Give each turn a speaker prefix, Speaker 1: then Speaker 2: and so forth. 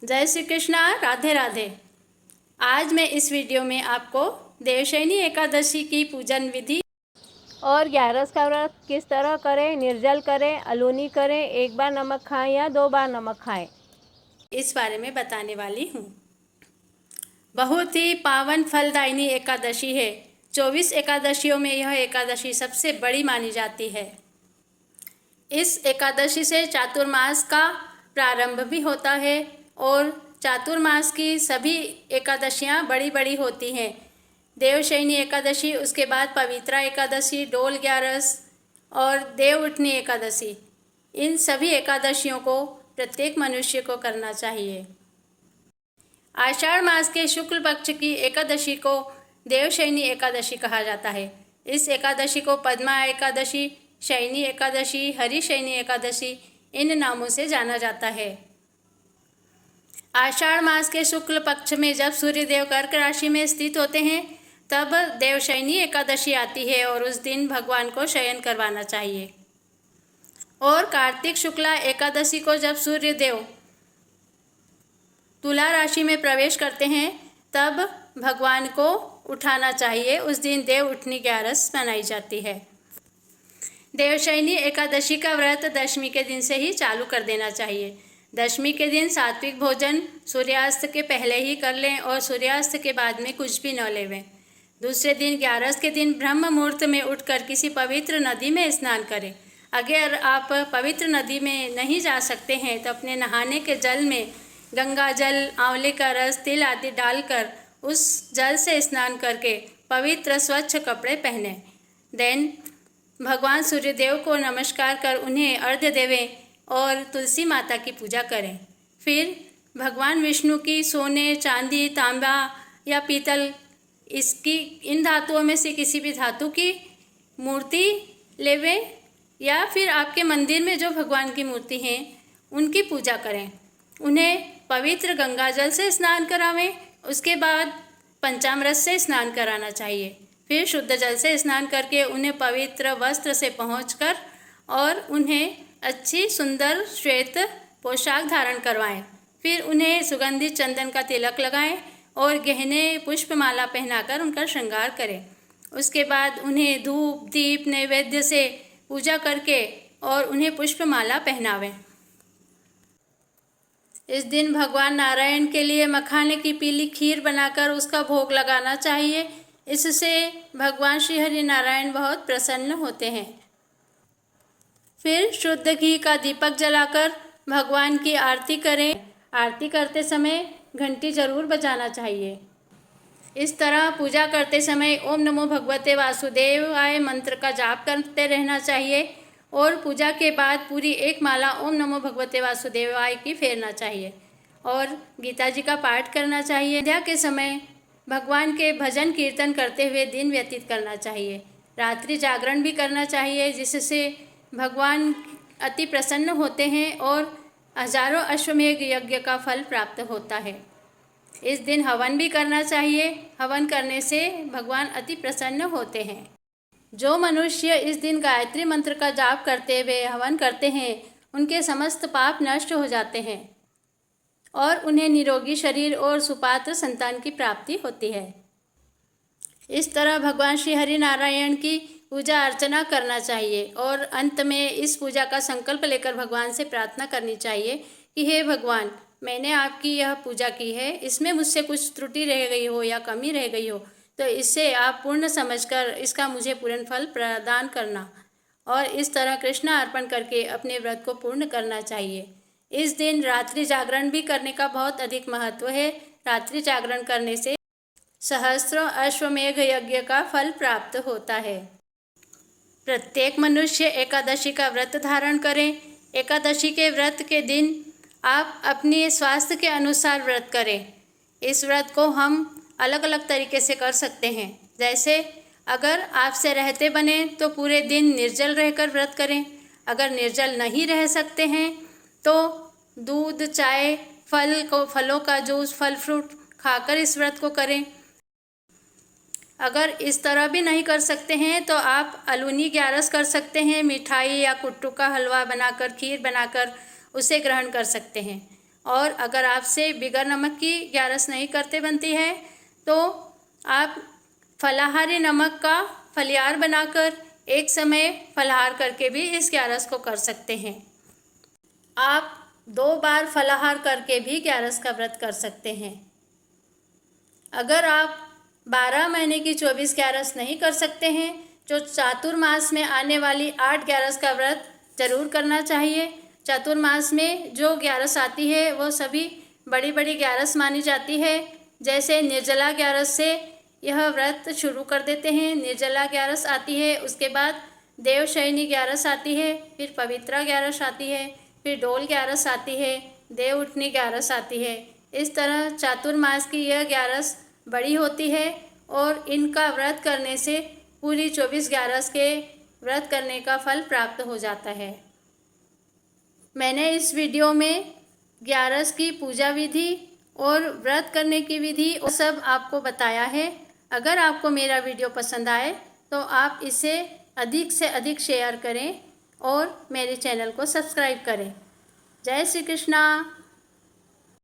Speaker 1: जय श्री कृष्णा, राधे राधे। आज मैं इस वीडियो में आपको देवशयनी एकादशी की पूजन विधि
Speaker 2: और 11 का व्रत किस तरह करें, निर्जल करें, अलूनी करें, एक बार नमक खाएं या 2 बार नमक खाएं,
Speaker 1: इस बारे में बताने वाली हूँ। बहुत ही पावन फलदायिनी एकादशी है। 24 एकादशियों में यह एकादशी सबसे बड़ी मानी जाती है। इस एकादशी से चातुर्मास का प्रारंभ भी होता है और चातुर्मास की सभी एकादशियाँ बड़ी बड़ी होती हैं। देवशयनी एकादशी, उसके बाद पवित्रा एकादशी, डोल ग्यारस और देव उठनी एकादशी, इन सभी एकादशियों को प्रत्येक मनुष्य को करना चाहिए। आषाढ़ मास के शुक्ल पक्ष की एकादशी को देवशयनी एकादशी कहा जाता है। इस एकादशी को पद्मा एकादशी, शयनी एकादशी, हरिशयनी एकादशी, इन नामों से जाना जाता है। आषाढ़ मास के शुक्ल पक्ष में जब सूर्यदेव कर्क राशि में स्थित होते हैं तब देवशयनी एकादशी आती है और उस दिन भगवान को शयन करवाना चाहिए। और कार्तिक शुक्ला एकादशी को जब सूर्यदेव तुला राशि में प्रवेश करते हैं तब भगवान को उठाना चाहिए। उस दिन देव उठनी ग्यारस मनाई जाती है। देवशयनी एकादशी का व्रत दशमी के दिन से ही चालू कर देना चाहिए। दशमी के दिन सात्विक भोजन सूर्यास्त के पहले ही कर लें और सूर्यास्त के बाद में कुछ भी न लेवें। दूसरे दिन ग्यारस के दिन ब्रह्म मुहूर्त में उठकर किसी पवित्र नदी में स्नान करें। अगर आप पवित्र नदी में नहीं जा सकते हैं तो अपने नहाने के जल में गंगा जल, आंवले का रस, तिल आदि डालकर उस जल से स्नान करके पवित्र स्वच्छ कपड़े पहनें। देन भगवान सूर्यदेव को नमस्कार कर उन्हें अर्घ्य देवें और तुलसी माता की पूजा करें। फिर भगवान विष्णु की सोने, चांदी, तांबा या पीतल, इन धातुओं में से किसी भी धातु की मूर्ति लेवें या फिर आपके मंदिर में जो भगवान की मूर्ति हैं उनकी पूजा करें। उन्हें पवित्र गंगा जल से स्नान करावें। उसके बाद पंचामृत से स्नान कराना चाहिए। फिर शुद्ध जल से स्नान करके उन्हें पवित्र वस्त्र से पोंछकर और उन्हें अच्छी सुंदर श्वेत पोशाक धारण करवाएं। फिर उन्हें सुगंधित चंदन का तिलक लगाएं और गहने पुष्पमाला पहनाकर उनका श्रृंगार करें। उसके बाद उन्हें धूप, दीप, नैवेद्य से पूजा करके और उन्हें पुष्पमाला पहनावें। इस दिन भगवान नारायण के लिए मखाने की पीली खीर बनाकर उसका भोग लगाना चाहिए। इससे भगवान श्री हरि नारायण बहुत प्रसन्न होते हैं। फिर शुद्ध घी का दीपक जलाकर भगवान की आरती करें। आरती करते समय घंटी जरूर बजाना चाहिए। इस तरह पूजा करते समय ओम नमो भगवते वासुदेवाय मंत्र का जाप करते रहना चाहिए और पूजा के बाद पूरी एक माला ओम नमो भगवते वासुदेवाय की फेरना चाहिए और गीता जी का पाठ करना चाहिए। संध्या के समय भगवान के भजन कीर्तन करते हुए दिन व्यतीत करना चाहिए। रात्रि जागरण भी करना चाहिए जिससे भगवान अति प्रसन्न होते हैं और हजारों अश्वमेघ यज्ञ का फल प्राप्त होता है। इस दिन हवन भी करना चाहिए। हवन करने से भगवान अति प्रसन्न होते हैं। जो मनुष्य इस दिन गायत्री मंत्र का जाप करते हुए हवन करते हैं उनके समस्त पाप नष्ट हो जाते हैं और उन्हें निरोगी शरीर और सुपात्र संतान की प्राप्ति होती है। इस तरह भगवान श्री हरि नारायण की पूजा अर्चना करना चाहिए और अंत में इस पूजा का संकल्प लेकर भगवान से प्रार्थना करनी चाहिए कि हे भगवान, मैंने आपकी यह पूजा की है, इसमें मुझसे कुछ त्रुटि रह गई हो या कमी रह गई हो तो इससे आप पूर्ण समझकर इसका मुझे पूर्ण फल प्रदान करना। और इस तरह कृष्णा अर्पण करके अपने व्रत को पूर्ण करना चाहिए। इस दिन रात्रि जागरण भी करने का बहुत अधिक महत्व है। रात्रि जागरण करने से सहस्रों अश्वमेघ यज्ञ का फल प्राप्त होता है। प्रत्येक मनुष्य एकादशी का व्रत धारण करें। एकादशी के व्रत के दिन आप अपने स्वास्थ्य के अनुसार व्रत करें। इस व्रत को हम अलग अलग तरीके से कर सकते हैं। जैसे अगर आपसे रहते बने तो पूरे दिन निर्जल रहकर व्रत करें। अगर निर्जल नहीं रह सकते हैं तो दूध, चाय, फलों का जूस, फल फ्रूट खाकर इस व्रत को करें। अगर इस तरह भी नहीं कर सकते हैं तो आप अलूनी ग्यारस कर सकते हैं। मिठाई या कुट्टू का हलवा बनाकर, खीर बनाकर उसे ग्रहण कर सकते हैं। और अगर आपसे बिगर नमक की ग्यारस नहीं करते बनती है तो आप फलाहारी नमक का फलियार बनाकर एक समय फलाहार करके भी इस ग्यारस को कर सकते हैं। आप 2 बार फलाहार करके भी ग्यारस का व्रत कर सकते हैं। अगर आप 12 महीने की 24 ग्यारस नहीं कर सकते हैं तो चातुर्मास में आने वाली 8 ग्यारस का व्रत जरूर करना चाहिए। चातुर्मास में जो ग्यारस आती है वो सभी बड़ी बड़ी ग्यारस मानी जाती है। जैसे निर्जला ग्यारस से यह व्रत शुरू कर देते हैं। निर्जला ग्यारस आती है, उसके बाद देवशयनी ग्यारस आती है, फिर पवित्रा ग्यारस आती है, फिर डोल ग्यारस आती है, देव उठनी ग्यारस आती है। इस तरह चातुर्मास की यह ग्यारस बड़ी होती है और इनका व्रत करने से पूरी 24 ग्यारस के व्रत करने का फल प्राप्त हो जाता है। मैंने इस वीडियो में ग्यारस की पूजा विधि और व्रत करने की विधि और सब आपको बताया है। अगर आपको मेरा वीडियो पसंद आए तो आप इसे अधिक से अधिक शेयर करें और मेरे चैनल को सब्सक्राइब करें। जय श्री कृष्णा।